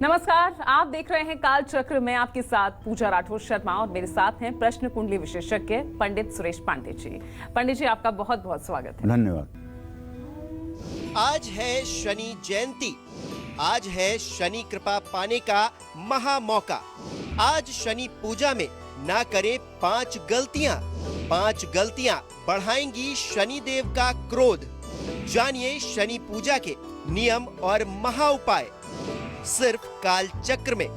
नमस्कार, आप देख रहे हैं काल चक्र में आपके साथ पूजा राठौर शर्मा और मेरे साथ हैं प्रश्न कुंडली विशेषज्ञ पंडित सुरेश पांडे जी। पंडित जी, आपका बहुत बहुत स्वागत है। धन्यवाद। आज है शनि जयंती, आज है शनि कृपा पाने का महा मौका। आज शनि पूजा में ना करें 5 गलतियां। 5 गलतियां बढ़ाएंगी शनि देव का क्रोध। जानिए शनि पूजा के नियम और महा उपाय सिर्फ काल चक्र में।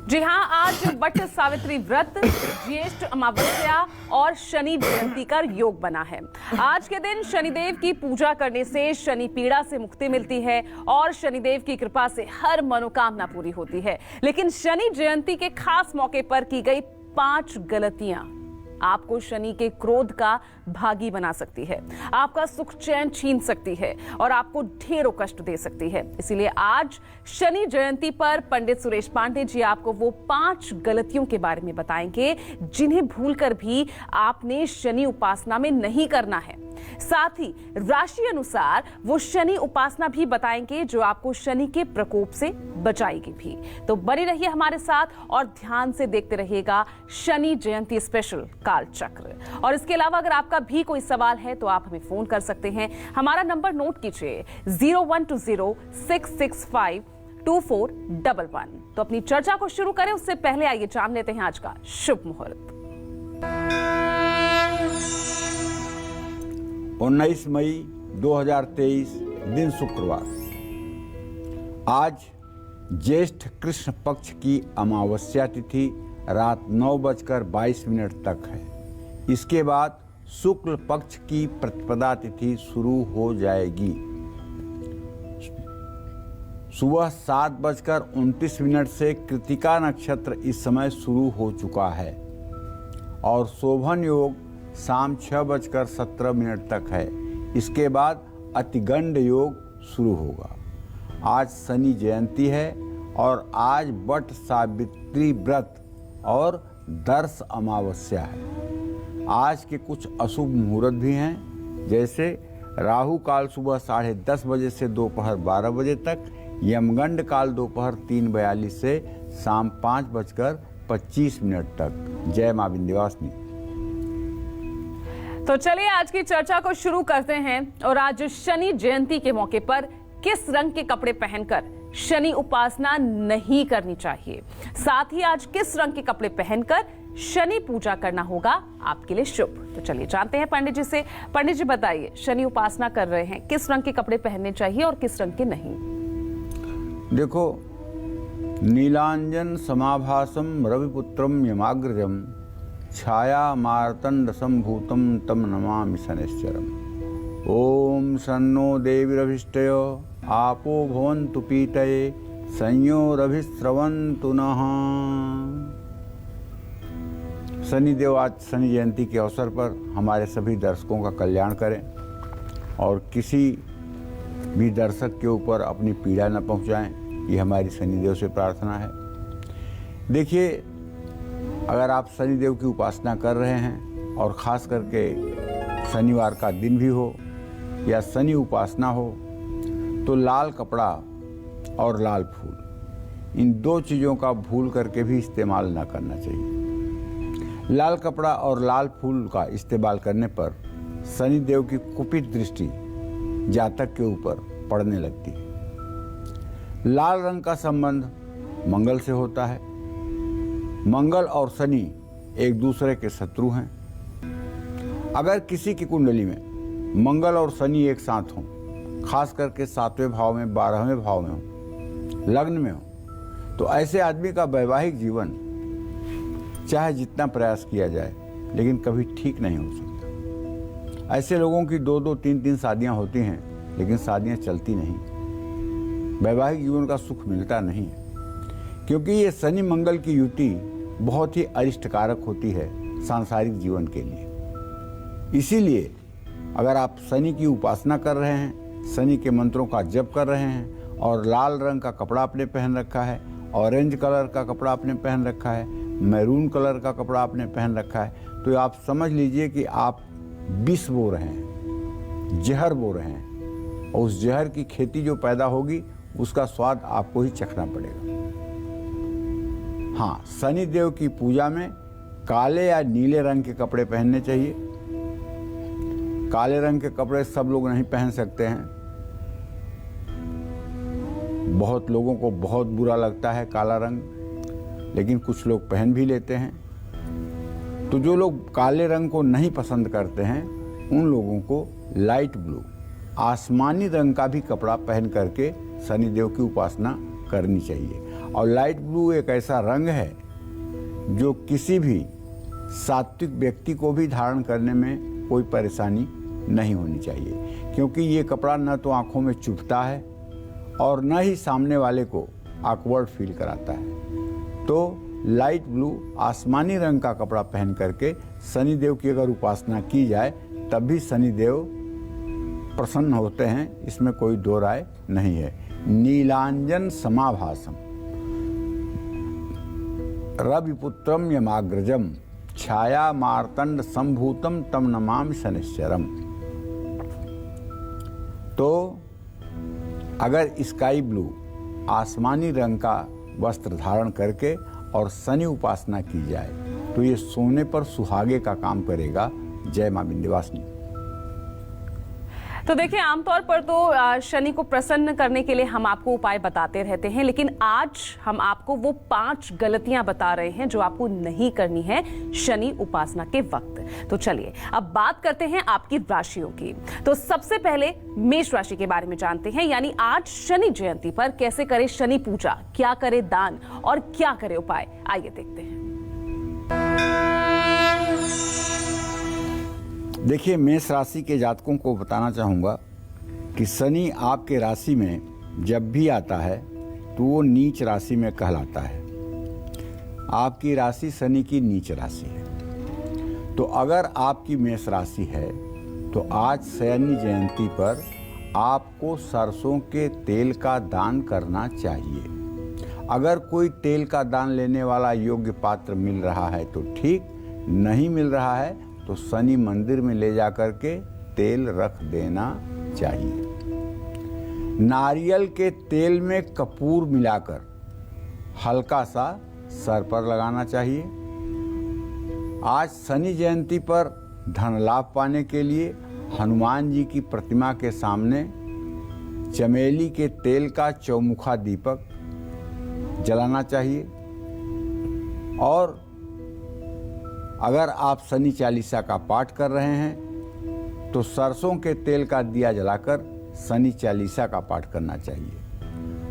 जी हाँ, आज वट सावित्री व्रत, ज्येष्ठ अमावस्या और शनि जयंती का योग बना है। आज के दिन शनिदेव की पूजा करने से शनि पीड़ा से मुक्ति मिलती है और शनिदेव की कृपा से हर मनोकामना पूरी होती है। लेकिन शनि जयंती के खास मौके पर की गई 5 गलतियां आपको शनि के क्रोध का भागी बना सकती है, आपका सुख चैन छीन सकती है और आपको ढेरों कष्ट दे सकती है। इसीलिए आज शनि जयंती पर पंडित सुरेश पांडे जी आपको वो 5 गलतियों के बारे में बताएंगे जिन्हें भूलकर भी आपने शनि उपासना में नहीं करना है। साथ ही राशि अनुसार वो शनि उपासना भी बताएंगे जो आपको शनि के प्रकोप से बचाएगी भी। तो बने रहिए हमारे साथ और ध्यान से देखते रहिएगा शनि जयंती स्पेशल काल चक्र। और इसके अलावा अगर आपका भी कोई सवाल है तो आप हमें फोन कर सकते हैं। हमारा नंबर नोट कीजिए 0120-665-2411। तो अपनी चर्चा को शुरू करें उससे पहले आइए जान लेते हैं आज का शुभ मुहूर्त। 19 मई 2023 दिन शुक्रवार। आज ज्येष्ठ कृष्ण पक्ष की अमावस्या तिथि रात 9:22 तक है। इसके बाद शुक्ल पक्ष की प्रतिपदा तिथि शुरू हो जाएगी। सुबह 7:29 से कृतिका नक्षत्र इस समय शुरू हो चुका है और शोभन योग शाम 6:17 तक है। इसके बाद अतिगंड योग शुरू होगा। आज शनि जयंती है और आज वट सावित्री व्रत और दर्श अमावस्या है। आज के कुछ अशुभ मुहूर्त भी हैं, जैसे राहु काल सुबह 10:30 बजे से दोपहर 12 बजे तक, यमगंड काल दोपहर 3:42 से शाम 5:25 तक। जय मां विंध्यवासिनी। तो चलिए आज की चर्चा को शुरू करते हैं। और आज शनि जयंती के मौके पर किस रंग के कपड़े पहनकर शनि उपासना नहीं करनी चाहिए, साथ ही आज किस रंग के कपड़े पहनकर शनि पूजा करना होगा आपके लिए शुभ। तो चलिए जानते हैं पंडित जी से। पंडित जी बताइए, शनि उपासना कर रहे हैं, किस रंग के कपड़े पहनने चाहिए और किस रंग के नहीं? देखो, नीलांजन समाभासम रविपुत्रम यमाग्रजम छाया मार्तंड संभूतम तम नमामि शनैश्चरम। ओम शन्नो देवीरभिष्टयो आपो भवन्तु पीतये संयोरभिस्रवन्तु नः। शनिदेव आज शनि जयंती के अवसर पर हमारे सभी दर्शकों का कल्याण करें और किसी भी दर्शक के ऊपर अपनी पीड़ा न पहुंचाएं, ये हमारी शनिदेव से प्रार्थना है। देखिए, अगर आप शनिदेव की उपासना कर रहे हैं और ख़ास करके शनिवार का दिन भी हो या शनि उपासना हो, तो लाल कपड़ा और लाल फूल, इन 2 चीज़ों का भूल करके भी इस्तेमाल ना करना चाहिए। लाल कपड़ा और लाल फूल का इस्तेमाल करने पर शनिदेव की कुपित दृष्टि जातक के ऊपर पड़ने लगती है। लाल रंग का संबंध मंगल से होता है। मंगल और शनि एक दूसरे के शत्रु हैं। अगर किसी की कुंडली में मंगल और शनि एक साथ हों, खास करके 7वें भाव में, 12वें भाव में हो, लग्न में हो, तो ऐसे आदमी का वैवाहिक जीवन चाहे जितना प्रयास किया जाए लेकिन कभी ठीक नहीं हो सकता। ऐसे लोगों की 2-2, 3-3 शादियां होती हैं लेकिन शादियां चलती नहीं, वैवाहिक जीवन का सुख मिलता नहीं, क्योंकि ये शनि मंगल की युति बहुत ही अरिष्टकारक होती है सांसारिक जीवन के लिए। इसीलिए अगर आप शनि की उपासना कर रहे हैं, शनि के मंत्रों का जप कर रहे हैं और लाल रंग का कपड़ा आपने पहन रखा है, ऑरेंज कलर का कपड़ा आपने पहन रखा है, मैरून कलर का कपड़ा आपने पहन रखा है, तो आप समझ लीजिए कि आप विष बो रहे हैं, जहर बो रहे हैं, और उस जहर की खेती जो पैदा होगी उसका स्वाद आपको ही चखना पड़ेगा। हाँ, शनि देव की पूजा में काले या नीले रंग के कपड़े पहनने चाहिए। काले रंग के कपड़े सब लोग नहीं पहन सकते हैं। बहुत लोगों को बहुत बुरा लगता है काला रंग, लेकिन कुछ लोग पहन भी लेते हैं। तो जो लोग काले रंग को नहीं पसंद करते हैं उन लोगों को लाइट ब्लू, आसमानी रंग का भी कपड़ा पहन करके शनिदेव की उपासना करनी चाहिए। और लाइट ब्लू एक ऐसा रंग है जो किसी भी सात्विक व्यक्ति को भी धारण करने में कोई परेशानी नहीं होनी चाहिए, क्योंकि ये कपड़ा न तो आंखों में चुभता है और न ही सामने वाले को ऑकवर्ड फील कराता है। तो लाइट ब्लू आसमानी रंग का कपड़ा पहन करके शनिदेव की अगर उपासना की जाए तब भी शनिदेव प्रसन्न होते हैं, इसमें कोई दो राय नहीं है। नीलांजन समाभासम रविपुत्रम यमाग्रजम छाया मार्तंड संभूतम तम नमामि शनिश्चरम। तो अगर स्काई ब्लू आसमानी रंग का वस्त्र धारण करके और शनि उपासना की जाए तो ये सोने पर सुहागे का काम करेगा। जय मां विंध्यवासिनी। तो देखिए, आमतौर पर तो शनि को प्रसन्न करने के लिए हम आपको उपाय बताते रहते हैं, लेकिन आज हम आपको वो 5 गलतियां बता रहे हैं जो आपको नहीं करनी है शनि उपासना के वक्त। तो चलिए अब बात करते हैं आपकी राशियों की। तो सबसे पहले मेष राशि के बारे में जानते हैं, यानी आज शनि जयंती पर कैसे करें शनि पूजा, क्या करे दान और क्या करे उपाय, आइए देखते हैं। देखिए, मेष राशि के जातकों को बताना चाहूँगा कि शनि आपके राशि में जब भी आता है तो वो नीच राशि में कहलाता है। आपकी राशि शनि की नीच राशि है। तो अगर आपकी मेष राशि है तो आज शनि जयंती पर आपको सरसों के तेल का दान करना चाहिए। अगर कोई तेल का दान लेने वाला योग्य पात्र मिल रहा है तो ठीक, नहीं मिल रहा है तो शनि मंदिर में ले जाकर के तेल रख देना चाहिए। नारियल के तेल में कपूर मिलाकर हल्का सा सर पर लगाना चाहिए। आज शनि जयंती पर धन लाभ पाने के लिए हनुमान जी की प्रतिमा के सामने चमेली के तेल का चौमुखा दीपक जलाना चाहिए। और अगर आप शनि चालीसा का पाठ कर रहे हैं तो सरसों के तेल का दिया जलाकर शनि चालीसा का पाठ करना चाहिए।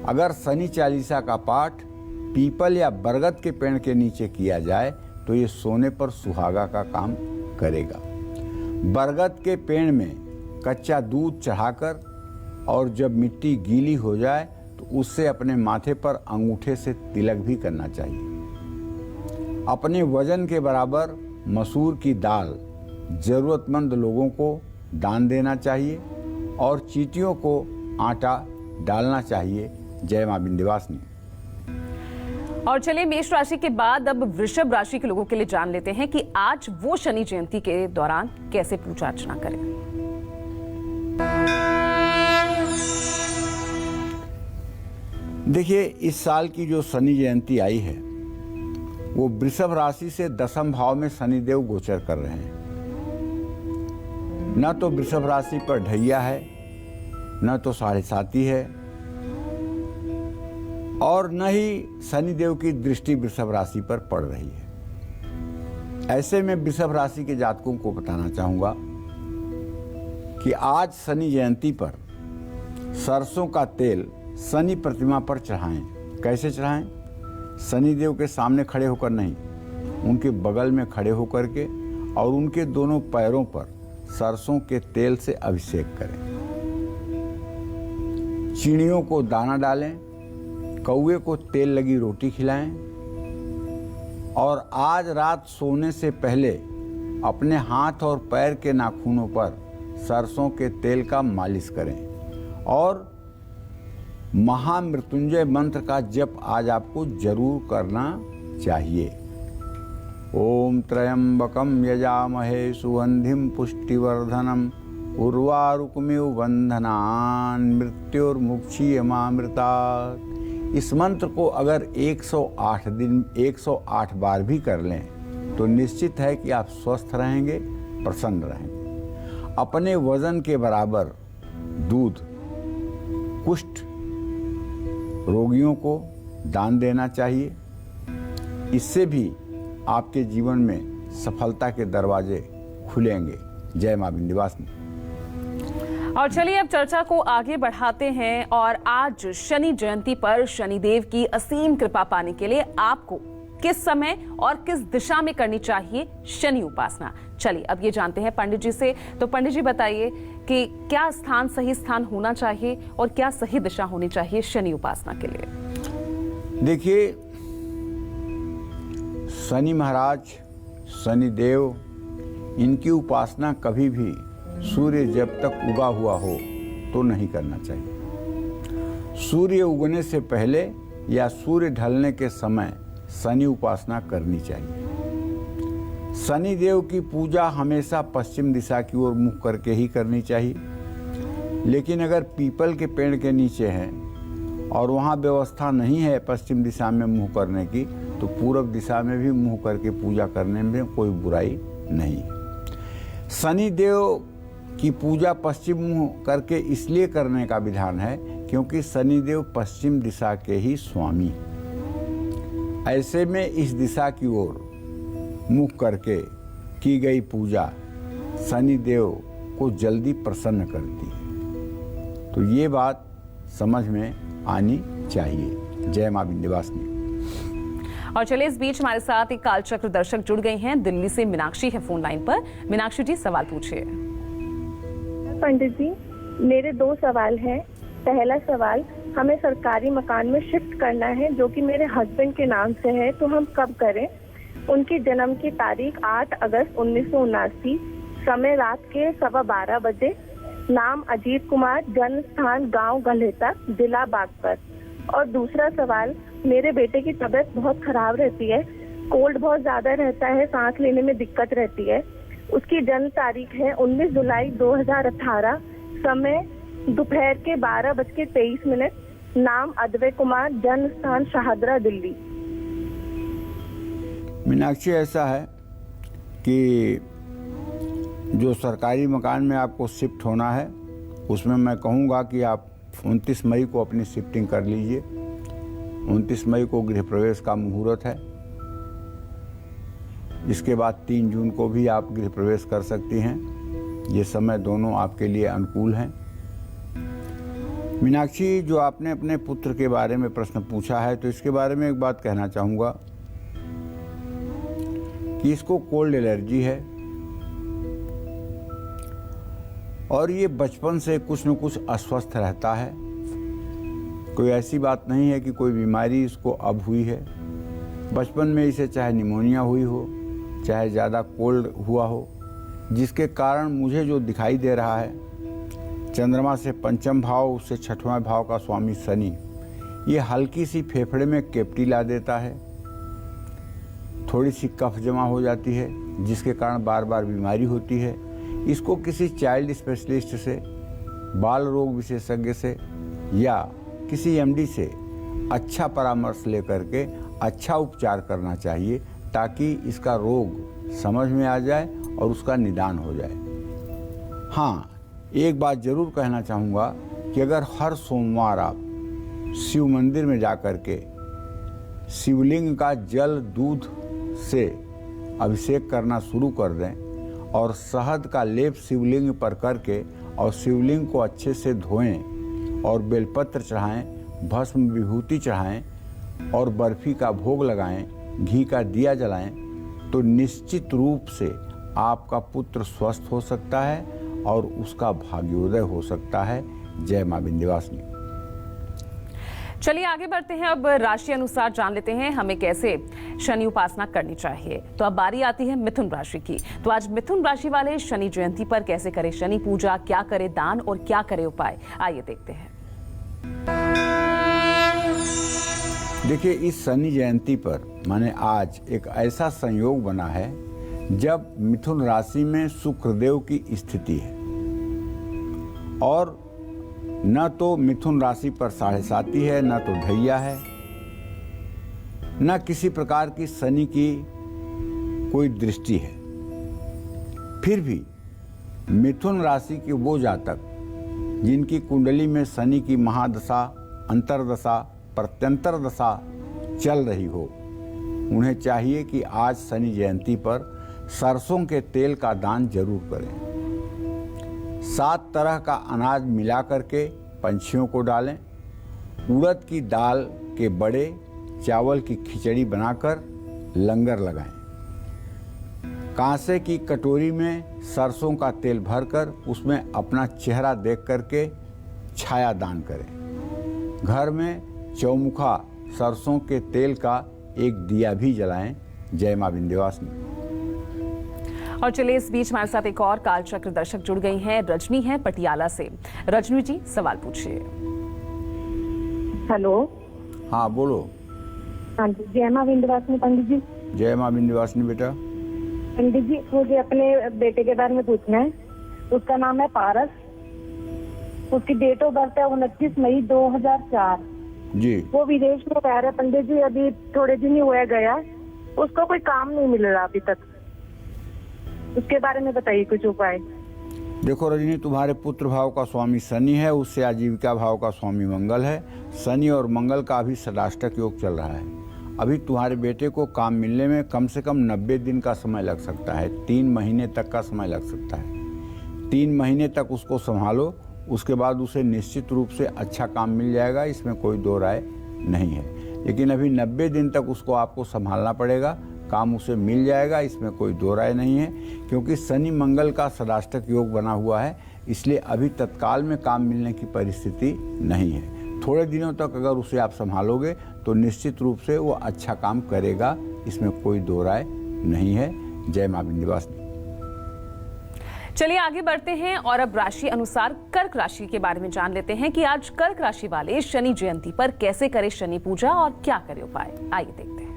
अगर शनि चालीसा का पाठ पीपल या बरगद के पेड़ के नीचे किया जाए तो ये सोने पर सुहागा का काम करेगा। बरगद के पेड़ में कच्चा दूध चढ़ाकर और जब मिट्टी गीली हो जाए तो उससे अपने माथे पर अंगूठे से तिलक भी करना चाहिए। अपने वजन के बराबर मसूर की दाल जरूरतमंद लोगों को दान देना चाहिए और चींटियों को आटा डालना चाहिए। जय मां विंध्यवासिनी। और चलिए मेष राशि के बाद अब वृषभ राशि के लोगों के लिए जान लेते हैं कि आज वो शनि जयंती के दौरान कैसे पूजा अर्चना करें। देखिए, इस साल की जो शनि जयंती आई है वो वृषभ राशि से 10वें भाव में शनिदेव गोचर कर रहे हैं। न तो वृषभ राशि पर ढैया है, न तो 7.5 है, और न ही शनिदेव की दृष्टि वृषभ राशि पर पड़ रही है। ऐसे में वृषभ राशि के जातकों को बताना चाहूंगा कि आज शनि जयंती पर सरसों का तेल शनि प्रतिमा पर चढ़ाएं। कैसे चढ़ाएं? शनिदेव के सामने खड़े होकर नहीं, उनके बगल में खड़े होकर के और उनके दोनों पैरों पर सरसों के तेल से अभिषेक करें। चिड़ियों को दाना डालें, कौवे को तेल लगी रोटी खिलाएं और आज रात सोने से पहले अपने हाथ और पैर के नाखूनों पर सरसों के तेल का मालिश करें। और महामृत्युंजय मंत्र का जप आज आपको जरूर करना चाहिए। ओम त्र्यंबकम यजामहे सुगंधिम पुष्टिवर्धनम उर्वारुकमिव बंधनान मृत्युर्मुक्षीयमामृतात्। इस मंत्र को अगर 108 बार भी कर लें तो निश्चित है कि आप स्वस्थ रहेंगे, प्रसन्न रहेंगे। अपने वजन के बराबर दूध कुष्ठ रोगियों को दान देना चाहिए। इससे भी आपके जीवन में सफलता के दरवाजे खुलेंगे। जय मां विंध्यवासिनी। और चलिए अब चर्चा को आगे बढ़ाते हैं और आज शनि जयंती पर शनिदेव की असीम कृपा पाने के लिए आपको किस समय और किस दिशा में करनी चाहिए शनि उपासना। चलिए अब ये जानते हैं पंडित जी से। तो पंडित जी बताइए कि क्या स्थान सही स्थान होना चाहिए और क्या सही दिशा होनी चाहिए शनि उपासना के लिए। देखिए, शनि महाराज, शनि देव, इनकी उपासना कभी भी सूर्य जब तक उगा हुआ हो तो नहीं करना चाहिए। सूर्य उगने से पहले या सूर्य ढलने के समय शनि उपासना करनी चाहिए। शनि देव की पूजा हमेशा पश्चिम दिशा की ओर मुख करके ही करनी चाहिए। लेकिन अगर पीपल के पेड़ के नीचे है और वहाँ व्यवस्था नहीं है पश्चिम दिशा में मुँह करने की, तो पूर्व दिशा में भी मुँह करके पूजा करने में कोई बुराई नहीं है। शनि देव की पूजा पश्चिम मुँह करके इसलिए करने का विधान है क्योंकि शनिदेव पश्चिम दिशा के ही स्वामी हैं। ऐसे में इस दिशा की ओर मुख करके की गई पूजा शनिदेव को जल्दी प्रसन्न करती है। तो ये बात समझ में आनी चाहिए। जय मां विंध्यवासिनी। और चलिए इस बीच हमारे साथ एक कालचक्र दर्शक जुड़ गई हैं। दिल्ली से मीनाक्षी है फोन लाइन पर। मीनाक्षी जी सवाल पूछिए। पंडित जी, मेरे 2 सवाल हैं। पहला सवाल, हमें सरकारी मकान में शिफ्ट करना है जो कि मेरे हस्बैंड के नाम से है, तो हम कब करें? उनकी जन्म की तारीख 8 अगस्त 1979, समय रात के 12:15 बजे, नाम अजीत कुमार, जन्म स्थान गांव गल्हेता, जिला बागपत। और दूसरा सवाल, मेरे बेटे की तबीयत बहुत खराब रहती है, कोल्ड बहुत ज्यादा रहता है, सांस लेने में दिक्कत रहती है। उसकी जन्म तारीख है 19 जुलाई 2018, समय दोपहर के 12:23, नाम अद्वैय कुमार, जन्म स्थान शाहदरा, दिल्ली। मीनाक्षी, ऐसा है कि जो सरकारी मकान में आपको शिफ्ट होना है उसमें मैं कहूँगा कि आप 29 मई को अपनी शिफ्टिंग कर लीजिए। 29 मई को गृह प्रवेश का मुहूर्त है। इसके बाद 3 जून को भी आप गृह प्रवेश कर सकती हैं। ये समय दोनों आपके लिए अनुकूल हैं। मीनाक्षी, जो आपने अपने पुत्र के बारे में प्रश्न पूछा है, तो इसके बारे में एक बात कहना चाहूँगा कि इसको कोल्ड एलर्जी है और ये बचपन से कुछ न कुछ अस्वस्थ रहता है। कोई ऐसी बात नहीं है कि कोई बीमारी इसको अब हुई है। बचपन में इसे चाहे निमोनिया हुई हो, चाहे ज़्यादा कोल्ड हुआ हो, जिसके कारण मुझे जो दिखाई दे रहा है, चंद्रमा से 5वें भाव से 6वें भाव का स्वामी शनि, ये हल्की सी फेफड़े में केप्टी ला देता है, थोड़ी सी कफ जमा हो जाती है, जिसके कारण बार बार बीमारी होती है। इसको किसी चाइल्ड स्पेशलिस्ट से, बाल रोग विशेषज्ञ से या किसी एमडी से अच्छा परामर्श लेकर के अच्छा उपचार करना चाहिए, ताकि इसका रोग समझ में आ जाए और उसका निदान हो जाए। हाँ, एक बात जरूर कहना चाहूँगा कि अगर हर सोमवार आप शिव मंदिर में जाकर के शिवलिंग का जल दूध से अभिषेक करना शुरू कर दें और शहद का लेप शिवलिंग पर करके और शिवलिंग को अच्छे से धोएं और बेलपत्र चढ़ाएं, भस्म विभूति चढ़ाएं और बर्फी का भोग लगाएं, घी का दिया जलाएं, तो निश्चित रूप से आपका पुत्र स्वस्थ हो सकता है और उसका भाग्योदय हो सकता है। जय मां विंध्यवासिनी। चलिए आगे बढ़ते हैं। अब राशि अनुसार जान लेते हैं हमें कैसे शनि उपासना करनी चाहिए। तो अब बारी आती है मिथुन राशि की। तो आज मिथुन राशि वाले शनि जयंती पर कैसे करें शनि पूजा, क्या करें दान और क्या करें उपाय, आइए देखते हैं। देखिए, इस शनि जयंती पर माने आज एक ऐसा संयोग बना है जब मिथुन राशि में शुक्रदेव की स्थिति है। और न तो मिथुन राशि पर 7.5 है, न तो ढैया है, न किसी प्रकार की शनि की कोई दृष्टि है। फिर भी मिथुन राशि के वो जातक जिनकी कुंडली में शनि की महादशा, अंतरदशा, प्रत्यंतर दशा चल रही हो, उन्हें चाहिए कि आज शनि जयंती पर सरसों के तेल का दान जरूर करें। 7 तरह का अनाज मिला करके पंछियों को डालें। उड़द की दाल के बड़े, चावल की खिचड़ी बनाकर लंगर लगाएं। कांसे की कटोरी में सरसों का तेल भरकर उसमें अपना चेहरा देख करके छाया दान करें। घर में चौमुखा सरसों के तेल का एक दिया भी जलाएं। जय मां विंध्यवासिनी। और चलिए इस बीच हमारे साथ एक और कालचक्र दर्शक जुड़ गई हैं। रजनी है पटियाला से। रजनी जी सवाल पूछिए। हेलो। हाँ बोलो। हाँ जी, जय मां विंध्यवासिनी पंडित जी। जय मां विंध्यवासिनी बेटा। पंडित जी, मुझे अपने बेटे के बारे में पूछना है। उसका नाम है पारस। उसकी डेट ऑफ बर्थ है 29 मई 2004। जी। वो विदेश में रह रहा है पंडित जी, अभी थोड़े दिन ही हुए गया। उसको कोई काम नहीं मिल रहा अभी तक। उसके बारे में बताइए कुछ उपाय। देखो रजनी, तुम्हारे पुत्र भाव का स्वामी शनि है, उससे आजीविका भाव का स्वामी मंगल है। शनि और मंगल का अभी षडाष्टक योग चल रहा है। अभी तुम्हारे बेटे को काम मिलने में कम से कम 90 दिन का समय लग सकता है। 3 महीने तक का समय लग सकता है। 3 महीने तक उसको संभालो, उसके बाद उसे निश्चित रूप से अच्छा काम मिल जाएगा, इसमें कोई दो राय नहीं है। लेकिन अभी 90 दिन तक उसको आपको संभालना पड़ेगा। काम उसे मिल जाएगा, इसमें कोई दो राय नहीं है, क्योंकि शनि मंगल का षडाष्टक योग बना हुआ है। इसलिए अभी तत्काल में काम मिलने की परिस्थिति नहीं है। थोड़े दिनों तक अगर उसे आप संभालोगे तो निश्चित रूप से वो अच्छा काम करेगा, इसमें कोई दो राय नहीं है। जय मां विंध्यवासिनी। चलिए आगे बढ़ते हैं और अब राशि अनुसार कर्क राशि के बारे में जान लेते हैं कि आज कर्क राशि वाले शनि जयंती पर कैसे करें शनि पूजा और क्या करें उपाय। आइए देखते हैं।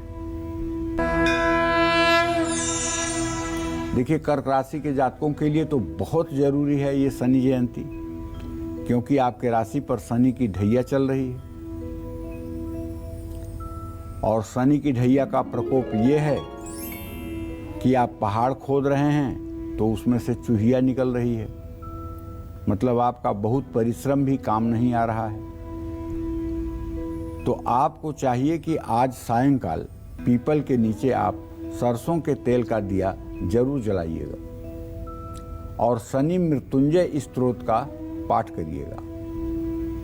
देखिए, कर्क राशि के जातकों के लिए तो बहुत जरूरी है ये शनि जयंती, क्योंकि आपके राशि पर शनि की ढैया चल रही है। और शनि की ढैया का प्रकोप ये है कि आप पहाड़ खोद रहे हैं तो उसमें से चूहिया निकल रही है। मतलब आपका बहुत परिश्रम भी काम नहीं आ रहा है। तो आपको चाहिए कि आज सायंकाल पीपल के नीचे आप सरसों के तेल का दिया जरूर जलाइएगा और शनि मृत्युंजय स्तोत्र का पाठ करिएगा।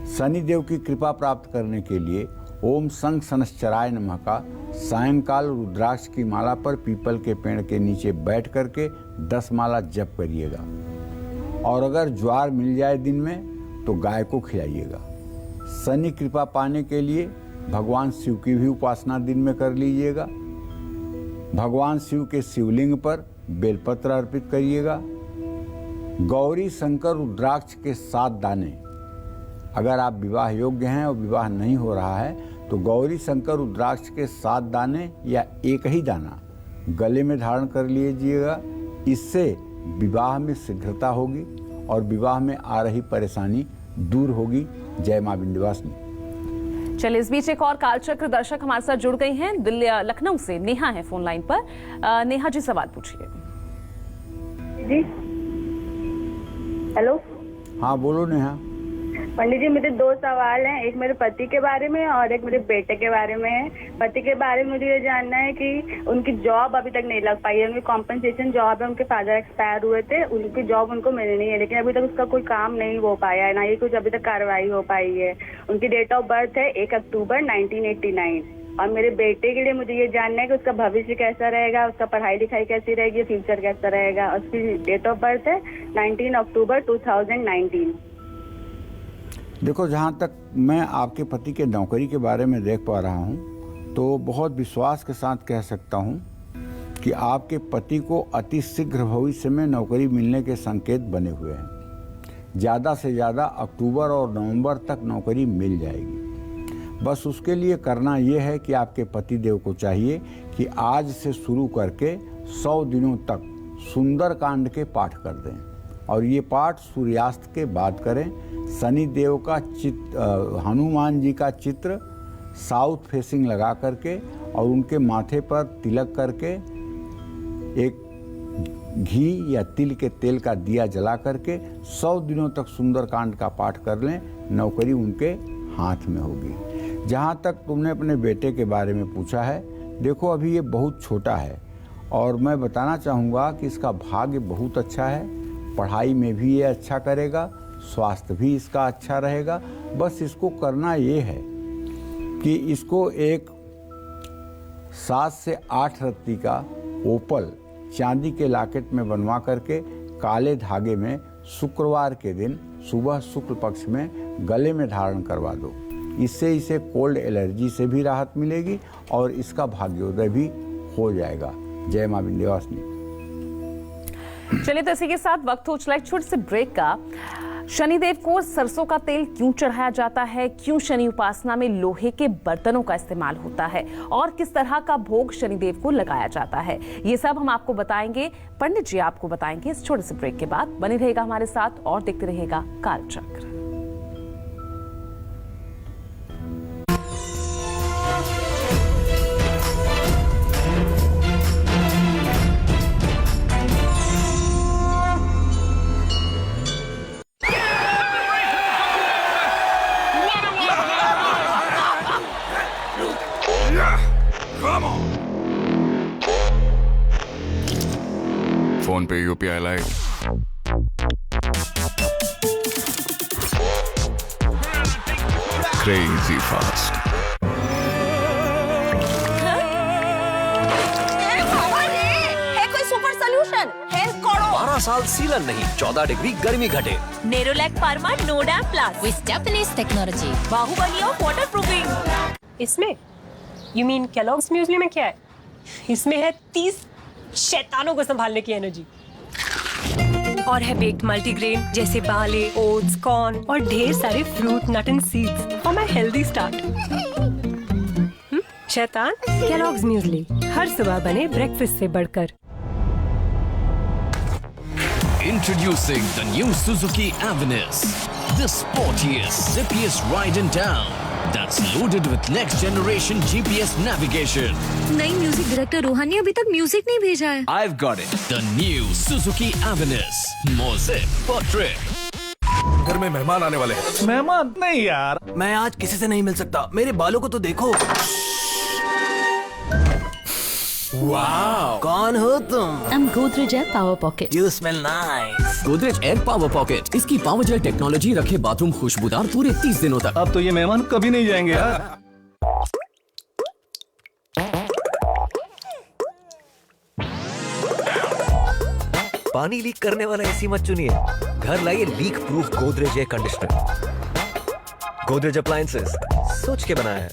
शनि देव की कृपा प्राप्त करने के लिए ओम संग शनश्चराय नमः का सायंकाल रुद्राक्ष की माला पर पीपल के पेड़ के नीचे बैठ करके 10 माला जप करिएगा। और अगर ज्वार मिल जाए दिन में तो गाय को खिलाइएगा। शनि कृपा पाने के लिए भगवान शिव की भी उपासना दिन में कर लीजिएगा। भगवान शिव के शिवलिंग पर बेलपत्र अर्पित करिएगा। गौरी शंकर रुद्राक्ष के 7 दाने, अगर आप विवाह योग्य हैं और विवाह नहीं हो रहा है तो गौरी शंकर रुद्राक्ष के 7 दाने या एक ही दाना गले में धारण कर लीजिएगा। इससे विवाह में शीघ्रता होगी और विवाह में आ रही परेशानी दूर होगी। जय मां विंध्यवासिनी। चलिए इस बीच एक और कालचक्र दर्शक हमारे साथ जुड़ गई हैं। दिल्ली लखनऊ से नेहा है फोन लाइन पर। नेहा जी सवाल पूछिए। जी हेलो। हाँ बोलो नेहा। पंडित जी, मेरे 2 सवाल हैं। एक मेरे पति के बारे में और एक मेरे बेटे के बारे में है। पति के बारे में मुझे ये जानना है कि उनकी जॉब अभी तक नहीं लग पाई है। उनकी कॉम्पनसेशन जॉब है, उनके फादर एक्सपायर हुए थे, उनकी जॉब उनको मिली नहीं है, लेकिन अभी तक उसका कोई काम नहीं हो पाया है, ना ही कुछ अभी तक कार्रवाई हो पाई है। उनकी डेट ऑफ बर्थ है 1 अक्टूबर 1989। और मेरे बेटे के लिए मुझे ये जानना है कि उसका भविष्य कैसा रहेगा, उसका पढ़ाई लिखाई कैसी रहेगी, फ्यूचर कैसा रहेगा। उसकी डेट ऑफ बर्थ है 19 अक्टूबर 2019। देखो, जहाँ तक मैं आपके पति के नौकरी के बारे में देख पा रहा हूँ तो बहुत विश्वास के साथ कह सकता हूँ कि आपके पति को अति शीघ्र भविष्य में नौकरी मिलने के संकेत बने हुए हैं। ज़्यादा से ज़्यादा अक्टूबर और नवंबर तक नौकरी मिल जाएगी। बस उसके लिए करना ये है कि आपके पति देव को चाहिए कि आज से शुरू करके 100 दिनों तक सुंदर कांड के पाठ कर दें। और ये पाठ सूर्यास्त के बाद करें। शनि देव का हनुमान जी का चित्र साउथ फेसिंग लगा करके और उनके माथे पर तिलक करके एक घी या तिल के तेल का दिया जला करके 100 दिनों तक सुंदरकांड का पाठ कर लें, नौकरी उनके हाथ में होगी। जहाँ तक तुमने अपने बेटे के बारे में पूछा है, देखो अभी ये बहुत छोटा है और मैं बताना चाहूँगा कि इसका भाग्य बहुत अच्छा है। पढ़ाई में भी ये अच्छा करेगा, स्वास्थ्य भी इसका अच्छा रहेगा। बस इसको करना ये है कि इसको एक 7 से 8 रत्ती का ओपल चांदी के लॉकेट में बनवा करके काले धागे में शुक्रवार के दिन सुबह शुक्ल पक्ष में गले में धारण करवा दो। इससे इसे कोल्ड एलर्जी से भी राहत मिलेगी और इसका भाग्योदय भी हो जाएगा। जय मां विंध्यवासिनी। चलिए, तो इसी के साथ वक्त हो चला एक छोटे से ब्रेक का। शनिदेव को सरसों का तेल क्यों चढ़ाया जाता है, क्यों शनि उपासना में लोहे के बर्तनों का इस्तेमाल होता है और किस तरह का भोग शनिदेव को लगाया जाता है, ये सब हम आपको बताएंगे। पंडित जी आपको बताएंगे इस छोटे से ब्रेक के बाद। बने रहेगा हमारे साथ और देखते रहेगा कालचक्र। फोन पे यूपीआई लाइव। Crazy fast. है कोई सुपर सॉल्यूशन? हेल्थ करो। 12 साल सीलन नहीं, 14 डिग्री गर्मी घटे। Nerolac perma no damp plus with Japanese technology. Baahubali of water proofing. इसमें यू मीन केलॉग्स म्यूज़ली में क्या है? इसमें है 30 शैतानों को संभालने की एनर्जी और है बेक्ड मल्टीग्रेन जैसे बाले, ओट्स, कॉर्न और ढेर सारे fruit, nut and seeds for my healthy start. शैतान केलॉग्स म्यूज़ली, हर सुबह बने ब्रेकफास्ट से बढ़कर। Introducing the new Suzuki Avenir, the sportiest, zippiest ride in town. That's loaded with next generation GPS navigation. नई म्यूजिक डायरेक्टर रोहानी अभी तक music नहीं भेजा है। I've got it. The new Suzuki Avenir. More zip for trip. घर में मेहमान आने वाले हैं। मेहमान नहीं यार, मैं आज किसी से नहीं मिल सकता। मेरे बालों को तो देखो। वाओ, कौन हो तुम? I'm Godrej Air Power Pocket. You smell nice. Godrej Air Power Pocket. इसकी पावर जेल टेक्नोलॉजी रखे बाथरूम खुशबूदार पूरे 30 दिनों तक। अब तो ये मेहमान कभी नहीं जाएंगे यार। पानी लीक करने वाला एसी मत चुनिए। घर लाइए leak proof Godrej air conditioner. Godrej appliances सोच के बनाया है।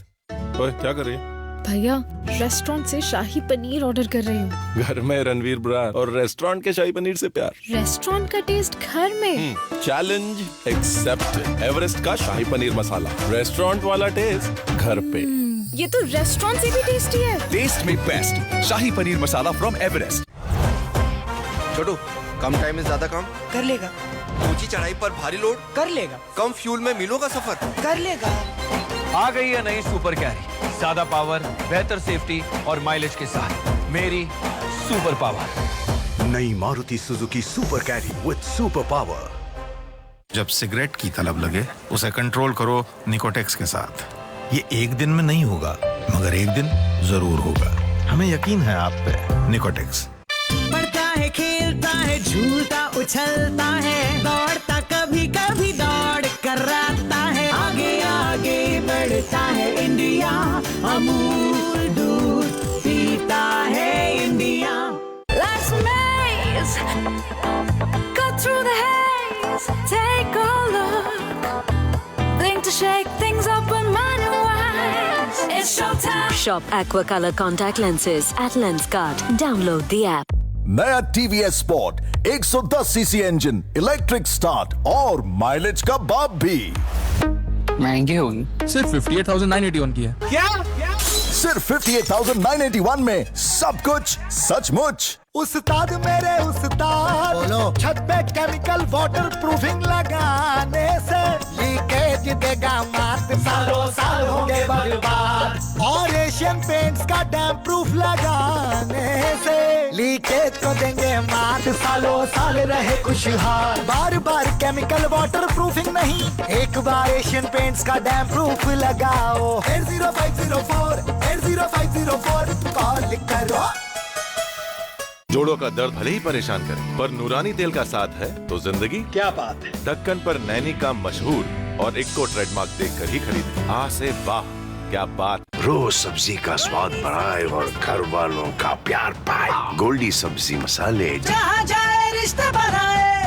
ओए, क्या कर रही है? भैया, रेस्टोरेंट से शाही पनीर ऑर्डर कर रही हूँ। घर में रणवीर ब्रार और रेस्टोरेंट के शाही पनीर से प्यार। रेस्टोरेंट का टेस्ट घर में। Challenge accepted. एवरेस्ट का शाही पनीर मसाला, रेस्टोरेंट वाला टेस्ट घर पे। ये तो रेस्टोरेंट से भी टेस्टी है। टेस्ट में best shahi paneer masala from Everest. Chhotu, come time में ज्यादा काम कर लेगा। ऊंची चढ़ाई पर भारी लोड कर लेगा। कम फ्यूल में मीलों का सफर कर लेगा। आ गई है नई सुपर कैरी, ज्यादा पावर, बेहतर सेफ्टी और माइलेज के साथ मेरी सुपर पावर। नई Maruti Suzuki super carry with super power. जब सिगरेट की तलब लगे उसे कंट्रोल करो निकोटेक्स के साथ। ये एक दिन में नहीं होगा, मगर एक दिन जरूर होगा। हमें यकीन है आप पे। निकोटेक्स। बढ़ता है, खेलता है, झूलता उछलता है, दौड़ता कभी कभी दौड़ कराता है, आगे आगे बढ़ता है इंडिया, अमूल दूध पीता है India. Let's maze, go through the haze, take a look, think to shake things up and money wise. It's showtime. Shop Aqua Color Contact Lenses at Lenskart. Download the app. नया TVS Sport 110 CC engine, electric start और mileage का बाप भी। महंगी होगी। सिर्फ 58,981 की है। क्या? सिर्फ 58,981 में सब कुछ सचमुच। उस्ताद मेरे उस्ताद बोलो। छत पे केमिकल वाटर प्रूफिंग लगाने से लीकेज देगा मात, सालों साल होंगे बर्बाद। और एशियन पेंट्स का डैम प्रूफ लगाने से लीकेज को देंगे मात, सालों साल रहे खुशहाल। बार बार केमिकल वाटर प्रूफिंग नहीं, एक बार एशियन पेंट्स का डैम प्रूफ लगाओ। 80504 80504 कॉल करो। जोड़ों का दर्द भले ही परेशान करे, पर नूरानी तेल का साथ है तो जिंदगी क्या बात है। ढक्कन पर नैनी का मशहूर और इक्को ट्रेडमार्क देखकर ही खरीदे। आ से वाह, क्या बात। रोज सब्जी का स्वाद बढ़ाए और घर वालों का प्यार पाए। गोल्डी सब्जी मसाले जहाँ जाए रिश्ते बढ़ाए।